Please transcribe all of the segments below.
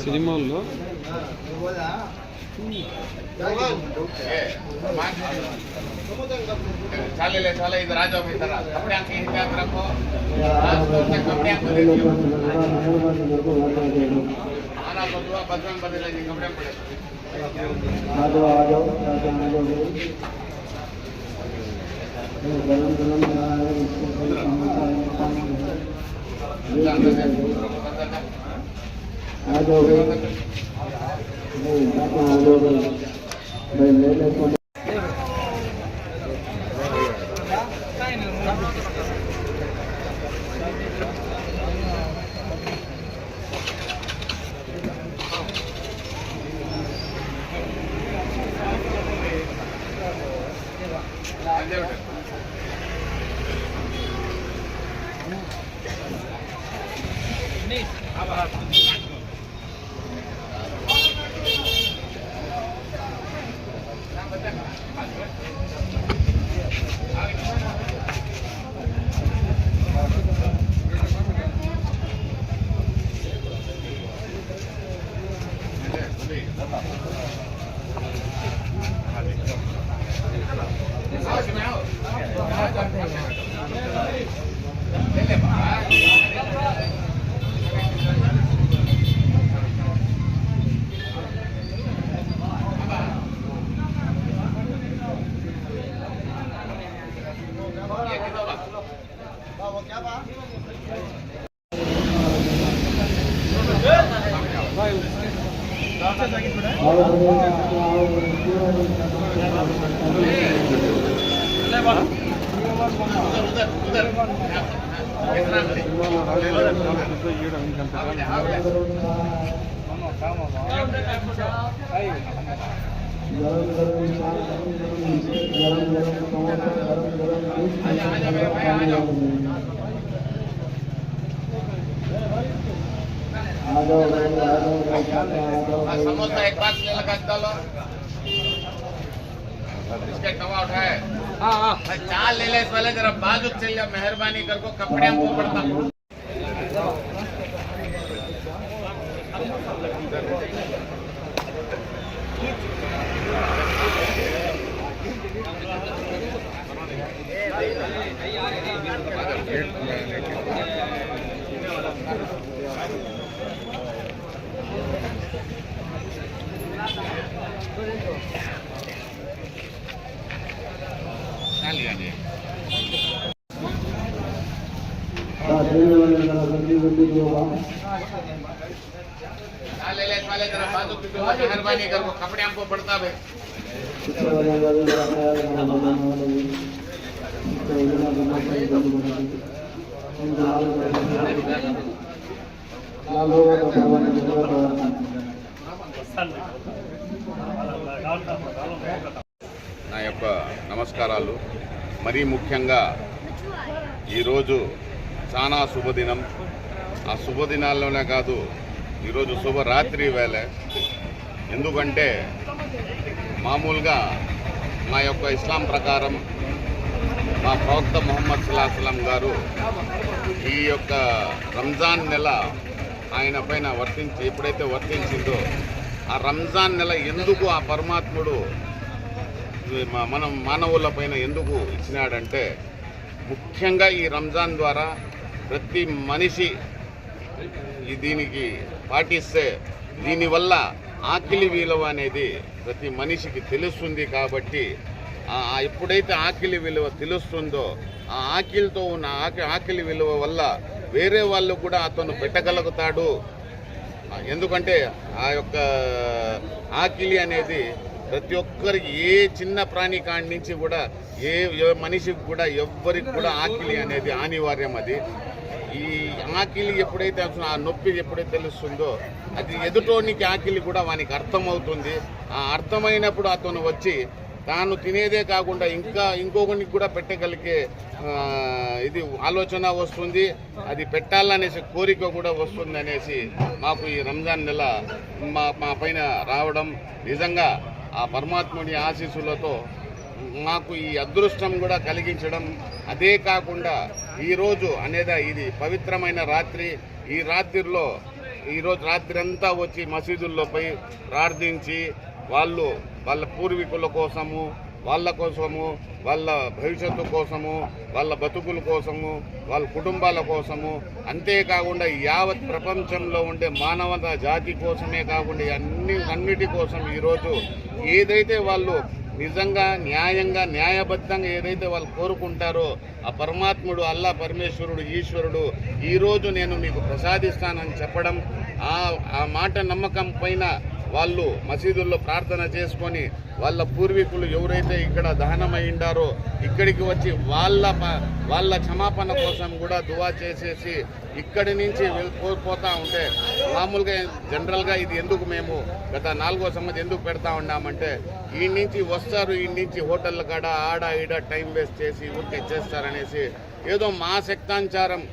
సినిమాల్లో चाले ले चाले इधर आ जाओ इधर कपड़े आंखें इधर आप रखो कपड़े आंखें आना तो दुआ बदन बदले जी कपड़े पड़े आ जाओ समोसा एक बात ले लगा डालो इसके तवा उठाए चाल ले ले इस वाले जरा बाजू चल जा मेहरबानी कर को कपड़े हमको पड़ता ले ले वाले जरा बाजू मेहरबानी कर को कपड़े हमको पड़ता भाई నా యొక్క నమస్కారాలు మరీ ముఖ్యంగా ఈరోజు చాలా శుభదినం ఆ శుభదినాల్లోనే కాదు ఈరోజు శుభరాత్రి వేళ ఎందుకంటే మామూలుగా మా యొక్క ఇస్లాం ప్రకారం మా ప్రవక్త ముహమ్మద్ సల్లల్లాహు అలైహి వసల్లం గారు ఈ యొక్క రంజాన్ నెల ఆయన పైన ఎప్పుడైతే వర్తించిందో ఆ రంజాన్ నెల ఎందుకు ఆ పరమాత్ముడు మనం మానవుల పైన ఎందుకు ఇచ్చినాడంటే ముఖ్యంగా ఈ రంజాన్ ద్వారా ప్రతి మనిషి దీనికి పాటిస్తే దీనివల్ల ఆకలి విలువ అనేది ప్రతి మనిషికి తెలుస్తుంది కాబట్టి ఎప్పుడైతే ఆకలి విలువ తెలుస్తుందో ఆ ఆకలితో ఉన్న ఆకలి విలువ వల్ల వేరే వాళ్ళు కూడా అతను పెట్టగలుగుతాడు ఎందుకంటే ఆ యొక్క ఆకలి అనేది ప్రతి ఒక్కరికి ఏ చిన్న ప్రాణి కాడి నుంచి కూడా ఏ మనిషికి కూడా ఎవ్వరికి కూడా ఆకలి అనేది అనివార్యం అది ఈ ఆకలి ఎప్పుడైతే ఆ నొప్పి ఎప్పుడైతే తెలుస్తుందో అది ఎదుటోనికి ఆకలి కూడా వానికి అర్థమవుతుంది ఆ అర్థమైనప్పుడు అతను వచ్చి తాను తినేదే కాకుండా ఇంకొకరికి కూడా పెట్టగలిగే ఇది ఆలోచన వస్తుంది, అది పెట్టాలనేసి కోరిక కూడా వస్తుంది అనేసి మాకు ఈ రంజాన్ నెల మా పైన రావడం నిజంగా ఆ పరమాత్ముని ఆశీస్సులతో మాకు ఈ అదృష్టం కూడా కలిగించడం. అదే కాకుండా ఈరోజు అనేది ఇది పవిత్రమైన రాత్రి. ఈ రాత్రిలో ఈరోజు రాత్రి అంతా వచ్చి మసీదుల్లో పోయి ప్రార్థించి వాళ్ళ పూర్వీకుల కోసము, వాళ్ళ భవిష్యత్తు కోసము, వాళ్ళ బతుకుల కోసము, వాళ్ళ కుటుంబాల కోసము, అంతేకాకుండా యావత్ ప్రపంచంలో ఉండే మానవత జాతి కోసమే కాకుండా అన్నిటి కోసం ఈరోజు ఏదైతే వాళ్ళు నిజంగా న్యాయంగా న్యాయబద్ధంగా ఏదైతే వాళ్ళు కోరుకుంటారో ఆ పరమాత్ముడు అల్లా పరమేశ్వరుడు ఈశ్వరుడు ఈరోజు నేను మీకు ప్రసాదిస్తానని చెప్పడం, ఆ మాట నమ్మకం పైన వాళ్ళు మసీదుల్లో ప్రార్థన చేసుకొని వాళ్ళ పూర్వీకులు ఎవరైతే ఇక్కడ దహనమైండారో ఇక్కడికి వచ్చి వాళ్ళ క్షమాపణ కోసం కూడా దువా చేసేసి ఇక్కడి నుంచి పోతా ఉంటే మామూలుగా జనరల్గా ఇది ఎందుకు మేము గత 4వ సంవత్సరం ఎందుకు పెడతా ఉన్నామంటే ఈ నుంచి వస్తారు, ఈ నుంచి హోటళ్ళ కాడ ఆడ ఈడ టైం వేస్ట్ చేసి ఊరికే చేస్తారనేసి ఏదో మా శక్తానుసారం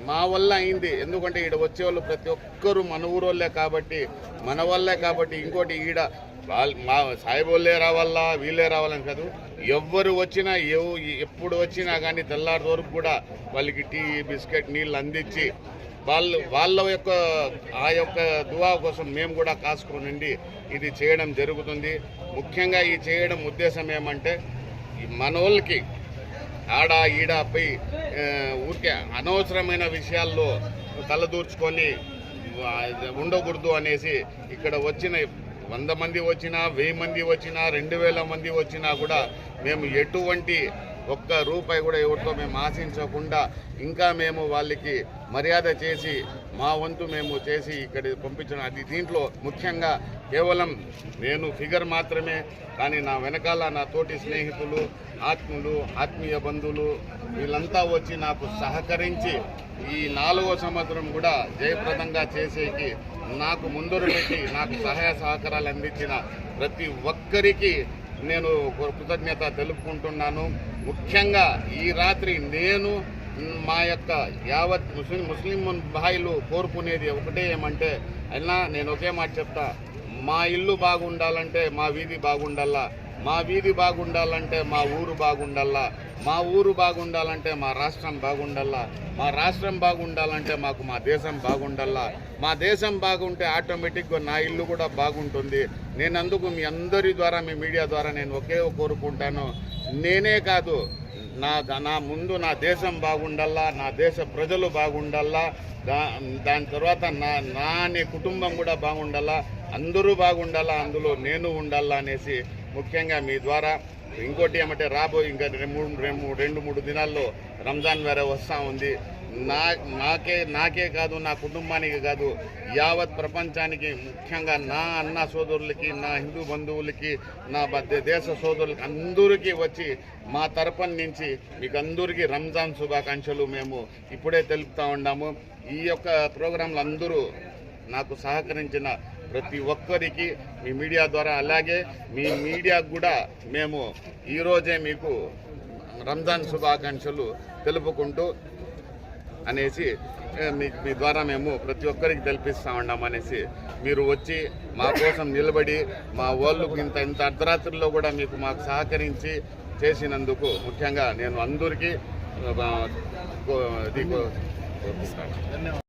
మా వల్ల అయింది. ఎందుకంటే ఈడ వచ్చేవాళ్ళు ప్రతి ఒక్కరూ మన ఊరోళ్ళే కాబట్టి మన వల్లే కాబట్టి ఇంకోటి ఈడ మా సాయిబోళ్ళే రావాలా వీళ్ళే రావాలని కాదు, ఎవ్వరు వచ్చినా ఎప్పుడు వచ్చినా కానీ తెల్లారి వరకు కూడా వాళ్ళకి టీ బిస్కెట్ నీళ్ళు అందించి వాళ్ళ యొక్క దువా కోసం మేము కూడా కాసుకుని ఇది చేయడం జరుగుతుంది. ముఖ్యంగా ఈ చేయడం ఉద్దేశం ఏమంటే మనోళ్ళకి ఆడ ఈడ పోయి ఊరికే అనవసరమైన విషయాల్లో తలదూర్చుకొని ఉండకూడదు అనేసి ఇక్కడ వచ్చిన 100 మంది వచ్చినా 1000 మంది వచ్చినా 2000 మంది వచ్చినా కూడా మేము ఎటువంటి ఒక్క రూపాయి కూడా ఎవరితో మేము ఆశించకుండా ఇంకా మేము వాళ్ళకి మర్యాద చేసి మా వంతు మేము చేసి ఇక్కడ పంపించడం. అది దీంట్లో ముఖ్యంగా కేవలం నేను ఫిగర్ మాత్రమే, కానీ నా వెనకాల నా తోటి స్నేహితులు, ఆత్మీయులు, ఆత్మీయ బంధువులు వీళ్ళంతా వచ్చి నాకు సహకరించి ఈ 4వ సంవత్సరం కూడా జయప్రదంగా చేసేకి నాకు ముందరు పెట్టి నాకు సహాయ సహకారాలు అందించిన ప్రతి ఒక్కరికి నేను కృతజ్ఞత తెలుపుకుంటున్నాను. ముఖ్యంగా ఈ రాత్రి నేను మా యొక్క యావత్ ముస్లిం భాయిలు కోరుకునేది ఒకటే ఏమంటే, అయినా నేను ఒకే మాట చెప్తా, మా ఇల్లు బాగుండాలంటే మా వీధి బాగుండాలా, మా వీధి బాగుండాలంటే మా ఊరు బాగుండాలా, మా ఊరు బాగుండాలంటే మా రాష్ట్రం బాగుండాలా, మా రాష్ట్రం బాగుండాలంటే మాకు మా దేశం బాగుండాలా, మా దేశం బాగుంటే ఆటోమేటిక్గా నా ఇల్లు కూడా బాగుంటుంది. నేను అందుకు మీ అందరి ద్వారా మీ మీడియా ద్వారా నేను ఒకే కోరుకుంటాను, నేనే కాదు నా ముందు నా దేశం బాగుండాలా, నా దేశ ప్రజలు బాగుండాలా, దాని తర్వాత నా కుటుంబం కూడా బాగుండాలా, అందరూ బాగుండాలా, అందులో నేను ఉండాలా అనేసి ముఖ్యంగా మీ ద్వారా ఇంకోటి ఏమంటే రాబోయే ఇంకా 2-3 దినాల్లో రంజాన్ వేరే వస్తూ ఉంది. నాకే కాదు, నా కుటుంబానికి కాదు, యావత్ ప్రపంచానికి, ముఖ్యంగా నా అన్న సోదరులకి, నా హిందూ బంధువులకి, నా దేశ సోదరులకి అందరికీ వచ్చి మా తరపున నుంచి మీకు అందరికీ రంజాన్ శుభాకాంక్షలు మేము ఇప్పుడే తెలుపుతూ ఉన్నాము. ఈ యొక్క ప్రోగ్రాంలు అందరూ నాకు సహకరించిన ప్రతి ఒక్కరికి మీ మీడియా ద్వారా, అలాగే మీ మీడియాకు కూడా మేము ఈరోజే మీకు రంజాన్ శుభాకాంక్షలు తెలుపుకుంటూ అనేసి మీ ద్వారా మేము ప్రతి ఒక్కరికి తెలిపిస్తూ ఉన్నామనేసి మీరు వచ్చి మా కోసం నిలబడి మా వాళ్ళకు ఇంత అర్ధరాత్రిలో కూడా మాకు సహకరించి చేసినందుకు ముఖ్యంగా నేను అందరికీ